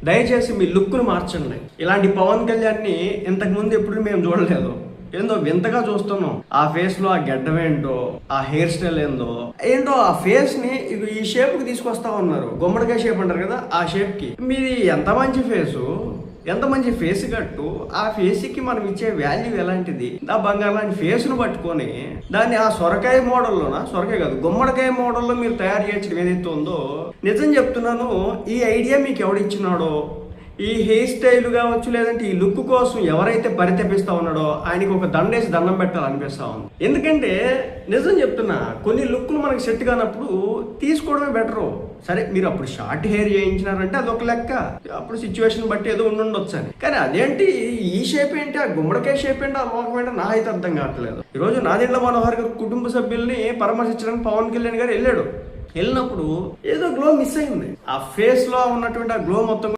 దయచేసి మీ లుక్ను మార్చండి. ఇలాంటి పవన్ కళ్యాణ్ని ఇంతకు ముందు ఎప్పుడు మేము చూడలేదు. ఏందో వింతగా చూస్తున్నాం. ఆ ఫేస్ లో ఆ గడ్డం ఏంటో, ఆ హెయిర్ స్టైల్ ఏంటో ఆ ఫేస్ ని ఈ షేప్ కి తీసుకొస్తా ఉన్నారు. గుమ్మడికాయ షేప్ అంటారు కదా, ఆ షేప్ కి. మీది ఎంత మంచి ఫేసు, ఎంత మంచి ఫేస్ కట్టు. ఆ ఫేస్ కి మనం ఇచ్చే వాల్యూ ఎలాంటిది? ఆ బంగారు లాంటి ఫేస్ ను పట్టుకొని దాన్ని ఆ సొరకాయ మోడల్లోనా, సొరకాయ కాదు గుమ్మడికాయ మోడల్లో మీరు తయారు చేయడం ఏదైతే ఉందో, నిజం చెప్తున్నాను, ఈ ఐడియా మీకు ఎవడిచ్చినాడో, ఈ హెయిర్ స్టైల్ కావచ్చు, లేదంటే ఈ లుక్ కోసం ఎవరైతే పరితపిస్తా ఉన్నాడో ఆయనకి ఒక దండేసి దండం పెట్టాలనిపిస్తా ఉంది. ఎందుకంటే నిజం చెప్తున్నా, కొన్ని లుక్లు మనకి సెట్ కానప్పుడు తీసుకోవడమే బెటరు. సరే మీరు అప్పుడు షార్ట్ హెయిర్ చేయించినారంటే అది ఒక లెక్క, అప్పుడు సిచ్యువేషన్ బట్టి ఏదో ఉండొచ్చు అని. కానీ అదేంటి ఈ షేప్ ఏంటి, ఆ గుమ్మడికాయ షేప్ ఏంటి, ఆ లోకం ఏంటో నా అయితే అర్థం కావట్లేదు. ఈరోజు నాదెండ్ల మనోహర్ గారు కుటుంబ సభ్యుల్ని పరామర్శించడానికి పవన్ కళ్యాణ్ గారు వెళ్ళినప్పుడు ఏదో గ్లో మిస్ అయింది. ఆ ఫేస్ లో ఉన్నటువంటి ఆ గ్లో మొత్తం